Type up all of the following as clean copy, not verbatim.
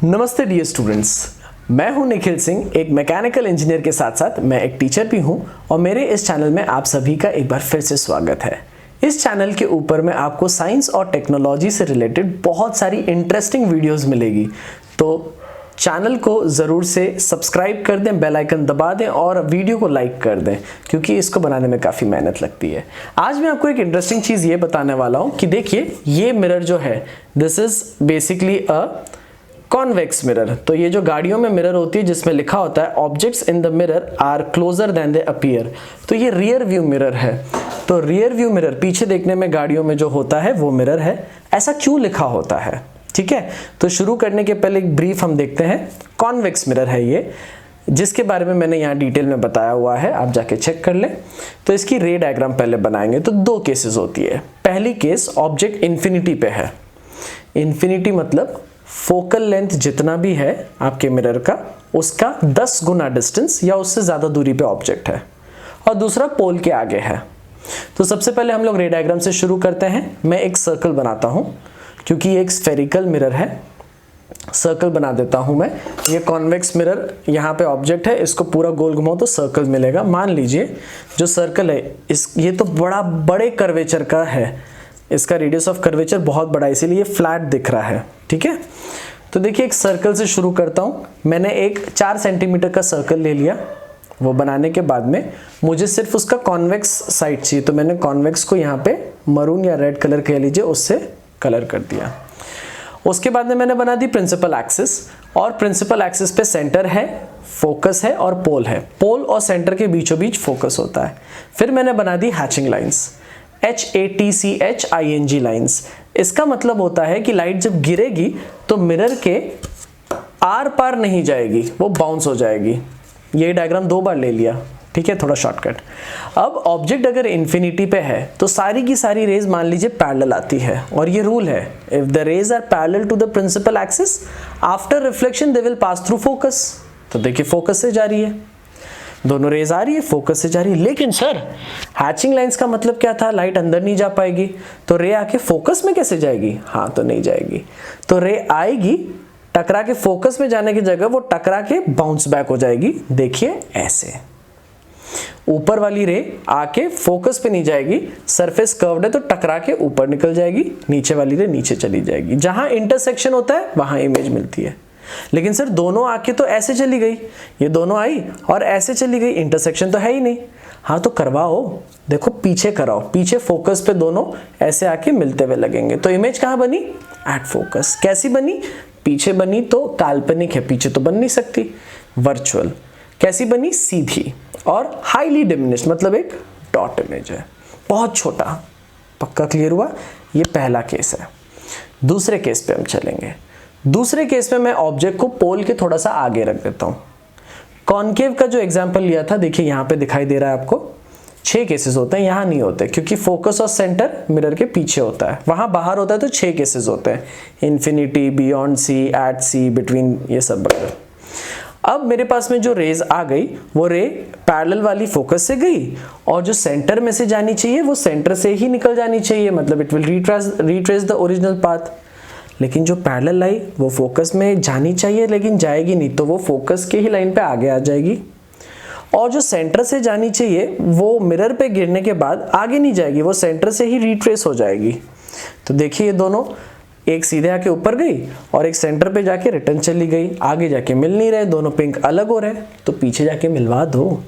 नमस्ते dear students, मैं हूं निखिल सिंह, एक मैकेनिकल इंजीनियर के साथ साथ मैं एक टीचर भी हूं और मेरे इस चैनल में आप सभी का एक बार फिर से स्वागत है। इस चैनल के ऊपर में आपको साइंस और टेक्नोलॉजी से रिलेटेड बहुत सारी इंटरेस्टिंग वीडियोस मिलेगी, तो चैनल को ज़रूर से सब्सक्राइब कर दें, बेल आइकन दबा दें और वीडियो को लाइक कर दें क्योंकि इसको बनाने में काफ़ी मेहनत लगती है। आज मैं आपको एक इंटरेस्टिंग चीज़ ये बताने वाला हूँ कि देखिए ये मिरर जो है this is basically a convex mirror. तो ये जो गाड़ियों में मिरर होती है जिसमें लिखा होता है objects in the mirror are closer than they appear, तो ये रियर व्यू मिरर है। तो रियर व्यू मिरर पीछे देखने में गाड़ियों में जो होता है वो मिरर है। ऐसा क्यों लिखा होता है, ठीक है? तो शुरू करने के पहले एक ब्रीफ हम देखते हैं। कॉन्वेक्स मिरर है ये, जिसके बारे में मैंने यहाँ डिटेल में बताया हुआ है, आप जाके चेक कर लें। तो इसकी रे डायग्राम पहले बनाएंगे। तो दो केसेस होती है। पहली केस ऑब्जेक्ट इन्फिनिटी पे है। इन्फिनिटी मतलब फोकल लेंथ जितना भी है आपके मिरर का उसका 10 गुना डिस्टेंस या उससे ज़्यादा दूरी पे ऑब्जेक्ट है, और दूसरा पोल के आगे है। तो सबसे पहले हम लोग रे डायग्राम से शुरू करते हैं। मैं एक सर्कल बनाता हूँ क्योंकि ये एक स्फेरिकल मिरर है। सर्कल बना देता हूँ मैं। ये कॉन्वेक्स मिरर, यहाँ पे ऑब्जेक्ट है, इसको पूरा गोल घुमाओ तो सर्कल मिलेगा। मान लीजिए जो सर्कल है ये तो बड़े कर्वेचर का है, इसका रेडियस ऑफ कर्वेचर बहुत बड़ा है इसीलिए फ्लैट दिख रहा है, ठीक है? तो देखिए एक सर्कल से शुरू करता हूँ। मैंने एक 4 सेंटीमीटर का सर्कल ले लिया। वो बनाने के बाद में मुझे सिर्फ उसका कॉन्वेक्स साइड चाहिए, तो मैंने कॉन्वेक्स को यहाँ पे मरून या रेड कलर कह लीजिए उससे कलर कर दिया। उसके बाद में मैंने बना दी प्रिंसिपल एक्सिस, और प्रिंसिपल एक्सिस पे सेंटर है, फोकस है और पोल है। पोल और सेंटर के बीचों बीच फोकस होता है। फिर मैंने बना दी हैचिंग लाइंस, HATCHING लाइंस। इसका मतलब होता है कि लाइट जब गिरेगी तो मिरर के आर पार नहीं जाएगी, वो बाउंस हो जाएगी। ये डायग्राम 2 बार ले लिया, ठीक है? थोड़ा शॉर्टकट। अब ऑब्जेक्ट अगर इन्फिनिटी पे है तो सारी की सारी रेज मान लीजिए पैरेलल आती है, और ये रूल है, if the rays are parallel to the principal axis after reflection they will pass through focus. तो देखिए फोकस से जा रही है, दोनों रेज आ रही है, फोकस से जा रही है। लेकिन सर हैचिंग लाइंस का मतलब क्या था? लाइट अंदर नहीं जा पाएगी, तो रे आके फोकस में कैसे जाएगी? हाँ, तो नहीं जाएगी। तो रे आएगी, टकरा के फोकस में जाने की जगह वो टकरा के बाउंस बैक हो जाएगी। देखिए ऐसे ऊपर वाली रे आके फोकस पे नहीं जाएगी, सरफेस कर्व्ड है तो टकरा के ऊपर निकल जाएगी, नीचे वाली रे नीचे चली जाएगी। जहां इंटरसेक्शन होता है वहां इमेज मिलती है। लेकिन सर दोनों आके तो ऐसे चली गई, ये दोनों आई और ऐसे चली गई, इंटरसेक्शन तो है ही नहीं। हाँ, तो करवाओ, देखो पीछे कराओ, पीछे फोकस पे दोनों ऐसे आके मिलते हुए लगेंगे। तो इमेज कहाँ बनी? At focus. कैसी बनी? पीछे बनी तो काल्पनिक है, पीछे तो बन नहीं सकती, वर्चुअल। कैसी बनी? सीधी और हाईली डिमिनिश्ड, मतलब एक डॉट इमेज है, बहुत छोटा। पक्का क्लियर हुआ? ये पहला केस है। दूसरे केस पे हम चलेंगे। दूसरे केस में मैं ऑब्जेक्ट को पोल के थोड़ा सा आगे रख देता हूं। कॉनकेव का जो एग्जांपल लिया था, देखिए यहां पे दिखाई दे रहा है आपको। 6 केसेस होते हैं, यहां नहीं होते क्योंकि फोकस और सेंटर मिरर के पीछे होता है। वहां बाहर होता है तो 6 केसेस होते हैं, इन्फिनिटी, बियॉन्ड सी, एट सी, बिटवीन, ये सब वगैरह। अब मेरे पास में जो रेज आ गई वो रे पैरेलल वाली फोकस से गई, और जो सेंटर में से जानी चाहिए वो सेंटर से ही निकल जानी चाहिए, मतलब it will retrace the original path. लेकिन जो पैरेलल आई वो फोकस में जानी चाहिए लेकिन जाएगी नहीं, तो वो फोकस के ही लाइन पे आगे आ जाएगी। और जो सेंटर से जानी चाहिए वो मिरर पे गिरने के बाद आगे नहीं जाएगी, वो सेंटर से ही रिट्रेस हो जाएगी। तो देखिए ये दोनों, एक सीधे आके ऊपर गई और एक सेंटर पे जाके रिटर्न चली गई। आगे जाके मिल नहीं रहे, दोनों पिंक अलग हो रहे, तो पीछे जाके मिलवा दो।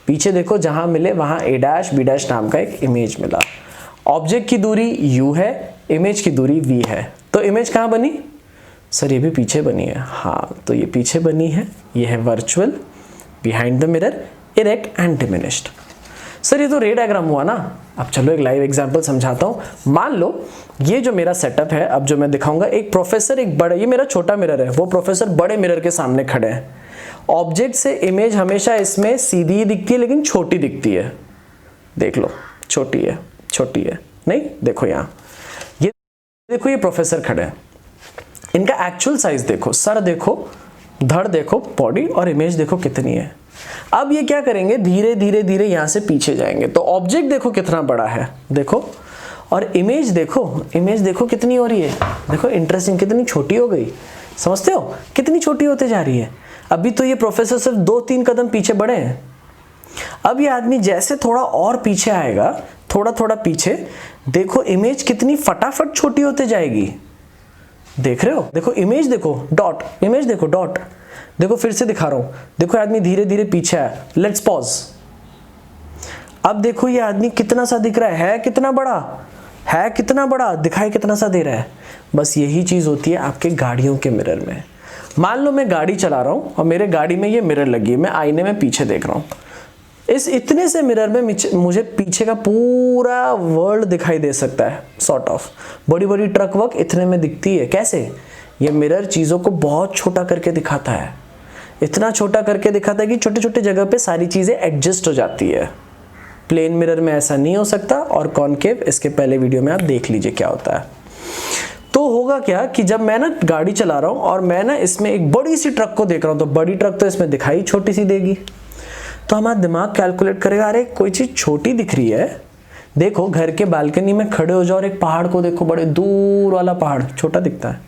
पीछे देखो, जहां मिले वहां A' B' नाम का एक इमेज मिला। ऑब्जेक्ट की दूरी u है, इमेज की दूरी v है। तो इमेज कहाँ बनी? सर ये भी पीछे बनी है। हाँ, तो ये पीछे बनी है, ये है virtual, behind the mirror, erect and diminished. Sir ये तो रे डायग्राम हुआ ना। अब चलो एक लाइव एग्जांपल समझाता हूँ। मान लो ये जो मेरा सेटअप है, अब जो मैं दिखाऊंगा, एक प्रोफेसर, एक बड़े, ये मेरा छोटा मिरर है, वो प्रोफेसर बड़े मिरर के सामने खड़े हैं। ऑब्जेक्ट से इमेज हमेशा इसमें सीधी ही दिखती है लेकिन छोटी दिखती है। देख लो, छोटी है, छोटी है। नहीं, देखो यहाँ, ये देखो, ये प्रोफेसर खड़े हैं, इनका एक्चुअल साइज देखो, सर देखो, धड़ देखो, बॉडी, और इमेज देखो कितनी है। अब ये क्या करेंगे? धीरे धीरे धीरे यहां से पीछे जाएंगे, तो ऑब्जेक्ट देखो कितना बड़ा है, देखो, और इमेज देखो कितनी हो रही है। देखो इंटरेस्टिंग, कितनी छोटी हो गई। समझते हो कितनी छोटी होते जा रही है। अभी तो ये प्रोफेसर सिर्फ 2-3 कदम पीछे बढ़े हैं। अब ये आदमी जैसे थोड़ा और पीछे आएगा, थोड़ा थोड़ा पीछे, देखो इमेज कितनी फटाफट छोटी होते जाएगी। देख रहे हो, देखो इमेज देखो, डॉट, इमेज देखो, डॉट। देखो फिर से दिखा रहा हूं, देखो आदमी धीरे धीरे पीछे आया। Let's pause. अब देखो ये आदमी कितना सा दिख रहा है कितना बड़ा है, कितना बड़ा दिखाई कितना सा दे रहा है। बस यही चीज होती है आपके गाड़ियों के मिरर में। मान लो मैं गाड़ी चला रहा हूं और मेरे गाड़ी में ये मिरर लगी है, मैं आईने में पीछे देख रहा हूं। इस इतने से मिरर में मुझे पीछे का पूरा वर्ल्ड दिखाई दे सकता है, सॉर्ट ऑफ। बड़ी बड़ी ट्रक वर्क इतने में दिखती है। कैसे? ये मिरर चीज़ों को बहुत छोटा करके दिखाता है, इतना छोटा करके दिखाता है कि छोटे छोटे जगह पे सारी चीज़ें एडजस्ट हो जाती है। प्लेन मिरर में ऐसा नहीं हो सकता, और कॉनकेव इसके पहले वीडियो में आप देख लीजिए क्या होता है। तो होगा क्या कि जब मैं ना गाड़ी चला रहा हूँ और मैं ना इसमें एक बड़ी सी ट्रक को देख रहा हूँ, तो बड़ी ट्रक तो इसमें दिखाई छोटी सी देगी। तो हमारा दिमाग कैलकुलेट करेगा, अरे कोई चीज़ छोटी दिख रही है। देखो घर के बालकनी में खड़े हो जाओ और एक पहाड़ को देखो, बड़े दूर वाला पहाड़ छोटा दिखता है,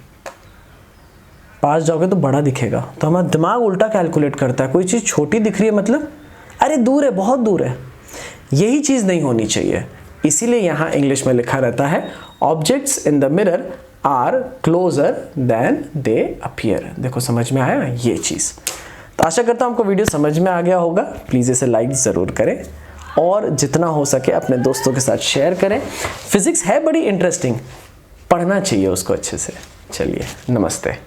पास जाओगे तो बड़ा दिखेगा। तो हमारा दिमाग उल्टा कैलकुलेट करता है, कोई चीज़ छोटी दिख रही है मतलब अरे दूर है, बहुत दूर है। यही चीज़ नहीं होनी चाहिए। इसीलिए यहाँ इंग्लिश में लिखा रहता है objects in the mirror are closer than they appear. देखो समझ में आया ये चीज़। तो आशा करता हूँ आपको वीडियो समझ में आ गया होगा। प्लीज़ इसे लाइक ज़रूर करें और जितना हो सके अपने दोस्तों के साथ शेयर करें। फिजिक्स है बड़ी इंटरेस्टिंग, पढ़ना चाहिए उसको अच्छे से। चलिए, नमस्ते।